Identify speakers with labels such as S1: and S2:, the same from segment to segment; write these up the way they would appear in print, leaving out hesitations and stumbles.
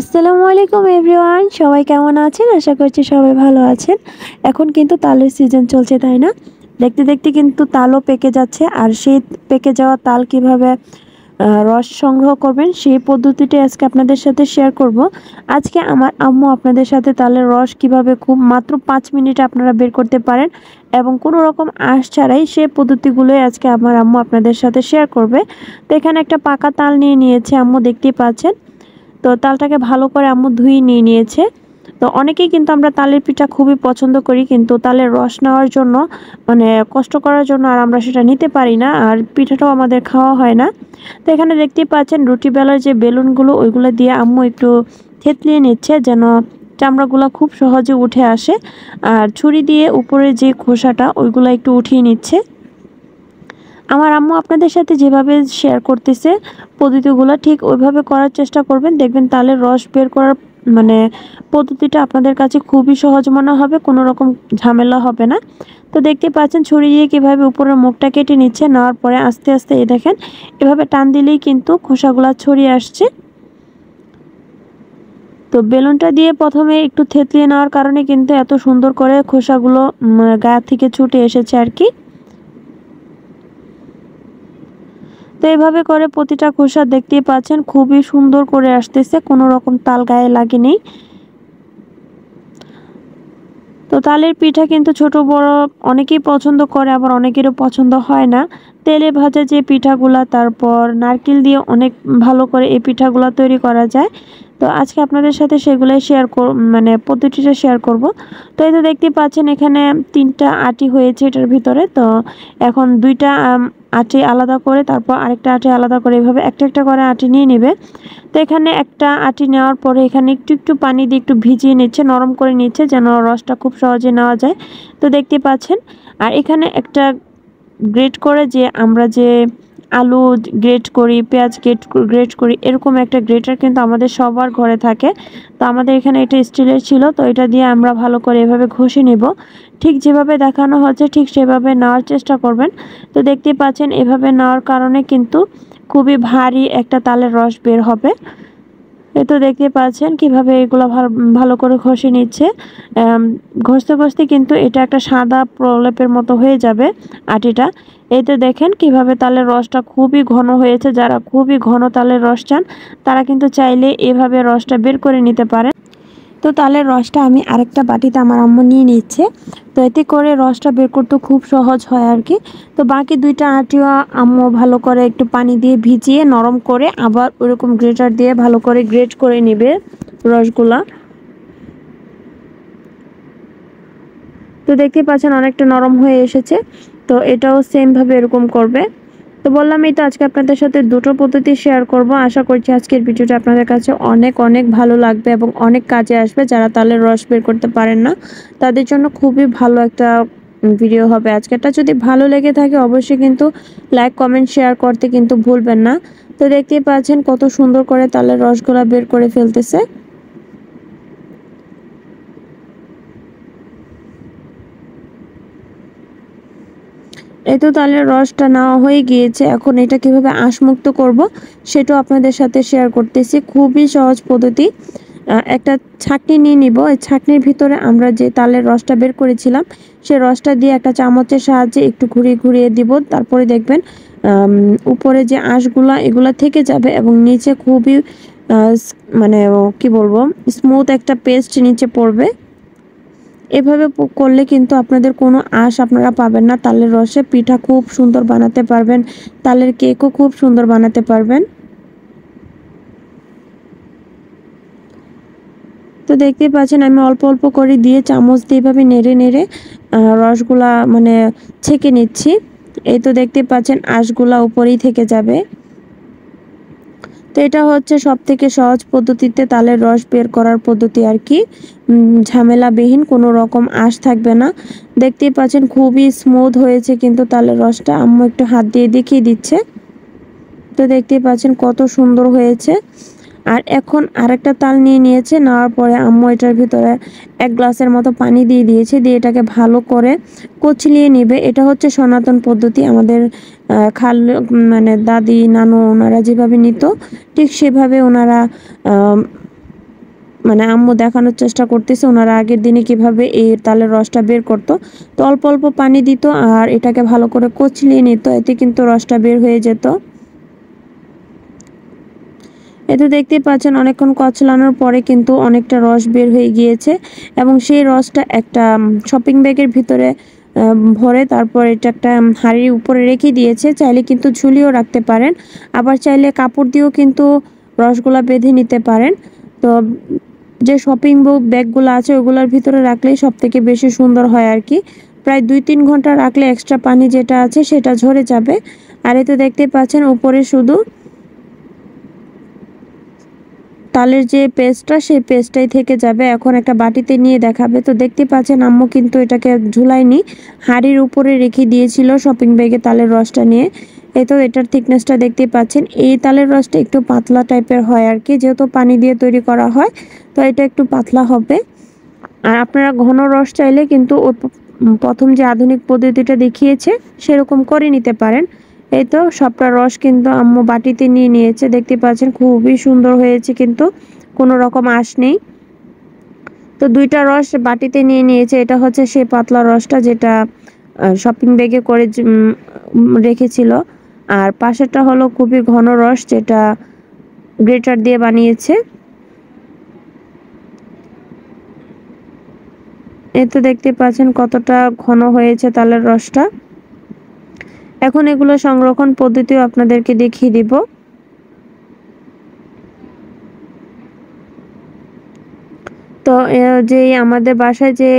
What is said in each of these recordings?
S1: আসসালামু আলাইকুম এভরিওয়ান, সবাই কেমন আছেন? আশা করছি সবাই ভালো আছেন। এখন কিন্তু তালের সিজন চলছে, তাই না? দেখতে দেখতে কিন্তু তালও পেকে যাচ্ছে। আর সেই পেকে যাওয়া তাল কিভাবে রস সংগ্রহ করবেন সেই পদ্ধতিটি আজকে আপনাদের সাথে শেয়ার করব। আজকে আমার আম্মু আপনাদের সাথে তালের রস কিভাবে খুব মাত্র 5 মিনিটে আপনারা বের করতে পারেন এবং কোনো রকম আঁশ ছাড়াই সেই পদ্ধতিগুলোই আজকে আমার আম্মু আপনাদের সাথে শেয়ার করবে। তো এখানে একটা পাকা তাল নিয়ে নিয়েছে আম্মু, দেখতেই পাচ্ছেন। তো তালটাকে ভালো করে আম্মু ধুয়ে নিয়ে নিয়েছে। তো অনেকেই কিন্তু আমরা তালের পিঠা খুবই পছন্দ করি, কিন্তু তালের রস নেওয়ার জন্য মানে কষ্ট করার জন্য আর আমরা সেটা নিতে পারি না, আর পিঠাটাও আমাদের খাওয়া হয় না। তো এখানে দেখতেই পাচ্ছেন রুটি বেলার যে বেলুনগুলো ওইগুলো দিয়ে আম্মু একটু থেতলিয়ে নিচ্ছে যেন চামড়াগুলো খুব সহজে উঠে আসে, আর ছুরি দিয়ে উপরে যে খোসাটা ওইগুলো একটু উঠিয়ে নিচ্ছে। আমার আম্মু আপনাদের সাথে যেভাবে শেয়ার করতেছে পদ্ধতিগুলো ঠিক ওইভাবে করার চেষ্টা করবেন, দেখবেন তালের রস বের করার মানে পদ্ধতিটা আপনাদের কাছে খুবই সহজ মনে হবে, কোনো রকম ঝামেলা হবে না। তো দেখতে পাচ্ছেন ছুরি দিয়ে কীভাবে উপরের মুখটা কেটে নিচ্ছে, নেওয়ার পরে আস্তে আস্তে এই দেখেন এভাবে টান দিলেই কিন্তু খোসাগুলো ছড়িয়ে আসছে। তো বেলুনটা দিয়ে প্রথমে একটু থেতলিয়ে নেওয়ার কারণে কিন্তু এত সুন্দর করে খোসাগুলো গা থেকে ছুটে এসেছে আর কি। তো এভাবে করে প্রতিটা খোসা দেখতেই পাচ্ছেন খুবই সুন্দর করে আসতেছে, কোনো রকম তাল গায়ে লাগেনি। তো তালের পিঠা কিন্তু ছোট বড় অনেকেই পছন্দ করে, আবার অনেকেরও পছন্দ হয় না। তেলে ভাজা যে পিঠাগুলা, তারপর নারকেল দিয়ে অনেক ভালো করে এই পিঠাগুলা তৈরি করা যায়। তো আজকে আপনাদের সাথে সেগুলাই শেয়ার মানে পদ্ধতিটা শেয়ার করব। তো এই তো দেখতেই পাচ্ছেন এখানে 3টা আটি হয়েছে এটার ভিতরে। তো এখন 2টা আটি আলাদা করে তারপর আরেকটা আটি আলাদা করে এভাবে একটা একটা করে আটি নিয়ে নেবে। তো এখানে একটা আটি নেওয়ার পরে এখানে একটু একটু পানি দিয়ে একটু ভিজিয়ে নিচ্ছে, নরম করে নিচ্ছে যেন রসটা খুব সহজে নেওয়া যায়। তো দেখতে পাচ্ছেন। আর এখানে একটা গ্রেট করে যে আমরা যে আলু গ্রেট করি, পেঁয়াজ গ্রেট করি, এরকম একটা গ্রেটার কিন্তু আমাদের সবার ঘরে থাকে। তো আমাদের এখানে এটা স্টিলের ছিল, তো এটা দিয়ে আমরা ভালো করে এভাবে ঘষে নিব। ঠিক যেভাবে দেখানো হচ্ছে ঠিক সেভাবে নেওয়ার চেষ্টা করবেন। তো দেখতে পাচ্ছেন এভাবে নেওয়ার কারণে কিন্তু খুবই ভারী একটা তালের রস বের হবে। এই তো দেখতে পাচ্ছেন কিভাবে এগুলো ভালো করে ঘষে নিচ্ছে। ঘষতে ঘষতে কিন্তু এটা একটা সাদা প্রলেপের মতো হয়ে যাবে আটিটা। এই তো দেখেন কিভাবে তালের রসটা খুবই ঘন হয়েছে। যারা খুবই ঘন তালের রস চান তারা কিন্তু চাইলে এভাবে রসটা বের করে নিতে পারেন। তো তালের রসটা আমি আরেকটা বাটিতে আমার আম্মু নিয়ে নিচ্ছে। তো এতে করে রসটা বের করতে খুব সহজ হয় আর কি। তো বাকি 2টা আটিও আম্মু ভালো করে একটু পানি দিয়ে ভিজিয়ে নরম করে আবার ওরকম গ্রেটার দিয়ে ভালো করে গ্রেট করে নেবে রসগুলা। তো দেখতে পাচ্ছেন অনেকটা নরম হয়ে এসেছে। তো এটাও সেম ভাবে এরকম করবে। তো বললাম এই তো আজকে আপনাদের সাথে 2টো পদ্ধতি শেয়ার করব। আশা করছি আজকের ভিডিওটা আপনাদের কাছে অনেক অনেক ভালো লাগবে এবং অনেক কাজে আসবে। যারা তালের রস বের করতে পারেন না তাদের জন্য খুবই ভালো একটা ভিডিও হবে আজকেরটা। যদি ভালো লেগে থাকে অবশ্যই কিন্তু লাইক কমেন্ট শেয়ার করতে কিন্তু ভুলবেন না। তো দেখতেই পাচ্ছেন কত সুন্দর করে তালের রসগুলা বের করে ফেলতেছে। এই তো তালের রসটা নেওয়া হয়ে গিয়েছে। এখন এটা কিভাবে আঁশমুক্ত করব সেটাও আপনাদের সাথে শেয়ার করতেছি। খুবই সহজ পদ্ধতি। একটা ছাঁকনি নিয়ে নিব। এই ছাঁকনির ভিতরে আমরা যে তালের রসটা বের করেছিলাম সেই রসটা দিয়ে একটা চামচের সাহায্যে একটু ঘুরিয়ে ঘুরিয়ে দিব। তারপরে দেখবেন উপরে যে আঁশগুলা এগুলা থেকে যাবে এবং নিচে খুবই মানে কি বলবো স্মুথ একটা পেস্ট নিচে পড়বে। এভাবে করলে কিন্তু আপনাদের কোনো আঁশ আপনারা পাবেন না। তালের রসে পিঠা খুব সুন্দর বানাতে পারবেন, তালের কেকও খুব সুন্দর বানাতে পারবেন। তো দেখতেই পাচ্ছেন আমি অল্প অল্প করে দিয়ে চামচ দিয়ে এভাবে নেড়ে নেড়ে রসগুলা মানে ছেঁকে নিচ্ছি। এই তো দেখতে পাচ্ছেন আঁশগুলা উপরেই থেকে যাবে। তো এটা হচ্ছে সবথেকে সহজ পদ্ধতিতে তালের রস বের করার পদ্ধতি আর কি। ঝামেলাবিহীন, কোনো রকম আঁশ থাকবে না। দেখতেই পাচ্ছেন খুবই স্মুথ হয়েছে কিন্তু তালের রসটা। আম্মু একটু হাত দিয়ে দেখিয়ে দিচ্ছে। তো দেখতেই পাচ্ছেন কত সুন্দর হয়েছে। আর এখন আরেকটা তাল নিয়ে নিয়েছে। নেওয়ার পরে আম্মু এটার ভিতরে 1 গ্লাসের মতো পানি দিয়ে দিয়েছে, দিয়ে এটাকে ভালো করে কচলিয়ে নেবে। এটা হচ্ছে সনাতন পদ্ধতি। আমাদের খাল মানে দাদি নানু ওনারা যেভাবে নিত ঠিক সেভাবে ওনারা মানে আম্মু দেখানোর চেষ্টা করতেছে ওনারা আগের দিনে কিভাবে এই তালের রসটা বের করতো। তো অল্প অল্প পানি দিত আর এটাকে ভালো করে কচলিয়ে নিত, এতে কিন্তু রসটা বের হয়ে যেত। এতে দেখতেই পাচ্ছেন অনেকক্ষণ কচলানোর পরে কিন্তু অনেকটা রস বের হয়ে গিয়েছে এবং সেই রসটা একটা শপিং ব্যাগের ভিতরে ভরে তারপর এটা একটা হাঁড়ির উপরে রেখে দিয়েছে। চাইলে কিন্তু ঝুলিয়েও রাখতে পারেন, আবার চাইলে কাপড় দিয়েও কিন্তু রসগুলা বেঁধে নিতে পারেন। তো যে শপিং ব্যাগগুলো আছে ওগুলোর ভিতরে রাখলেই সব থেকে বেশি সুন্দর হয় আর কি। প্রায় 2-3 ঘন্টা রাখলে এক্সট্রা পানি যেটা আছে সেটা ঝরে যাবে। আর এতে দেখতে পাচ্ছেন উপরে শুধু তালের যে পেস্টটা সেই পেস্টটাই থেকে যাবে। এখন একটা বাটিতে নিয়ে দেখাবে। তো দেখতে পাচ্ছেন আম্মু কিন্তু এটাকে ঝুলায়নি, হাঁড়ির উপরে রেখে দিয়েছিল শপিং ব্যাগে তালের রসটা নিয়ে। এই তো এটার থিকনেসটা দেখতে পাচ্ছেন। এই তালের রসটা একটু পাতলা টাইপের হয় আর কি, যেহেতু পানি দিয়ে তৈরি করা হয় তো এটা একটু পাতলা হবে। আর আপনারা ঘন রস চাইলে কিন্তু প্রথম যে আধুনিক পদ্ধতিটা দেখিয়েছে সেরকম করে নিতে পারেন। এই তো সবটা রস কিন্তু আম্মু বাটিতে নিয়ে নিয়েছে, দেখতে পাচ্ছেন খুবই সুন্দর হয়েছে, কিন্তু কোনো রকম আঁশ নেই। তো 2টা রস বাটিতে নিয়ে নিয়েছে। এটা হচ্ছে সেই পাতলা রসটা যেটা শপিং ব্যাগে করে রেখেছিল, আর পাশেরটা হলো খুবই ঘন রস যেটা গ্রেটার দিয়ে বানিয়েছে। এই তো দেখতে পাচ্ছেন কতটা ঘন হয়েছে তালের রসটা। এখন এগুলো সংরক্ষণ পদ্ধতিও আপনাদেরকে দেখিয়ে দিব। তো যে আমাদের বাসায় যে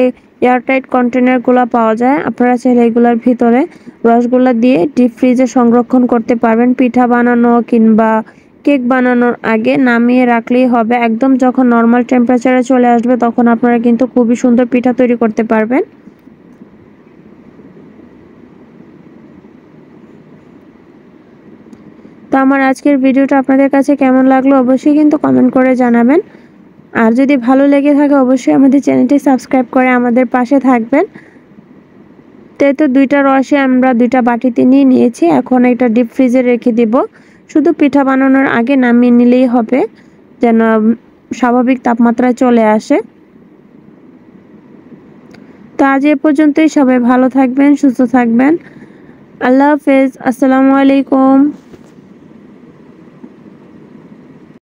S1: এয়ারটাইট কন্টেনারগুলো পাওয়া যায়, আপনারা চাইলে এগুলোর ভিতরে রসগোল্লা দিয়ে ডিপ ফ্রিজে সংরক্ষণ করতে পারবেন। পিঠা বানানো কিংবা কেক বানানোর আগে নামিয়ে রাখলেই হবে। একদম যখন নর্মাল টেম্পারেচারে চলে আসবে তখন আপনারা কিন্তু খুবই সুন্দর পিঠা তৈরি করতে পারবেন। তো আমার আজকের ভিডিওটা আপনাদের কাছে কেমন লাগলো অবশ্যই কিন্তু কমেন্ট করে জানাবেন। আর যদি ভালো লেগে থাকে অবশ্যই আমাদের চ্যানেলটি সাবস্ক্রাইব করে আমাদের পাশে থাকবেন। তো 2টা রসে আমরা 2টা বাটিতে নিয়ে নিয়েছি। এখন এটা ডিপ ফ্রিজে রেখে দিব। শুধু পিঠা বানানোর আগে নামিয়ে নিলেই হবে, যেন স্বাভাবিক তাপমাত্রায় চলে আসে। তো আজ এ পর্যন্তই। সবাই ভালো থাকবেন, সুস্থ থাকবেন। আল্লাহ হাফেজ। আসসালামু আলাইকুম।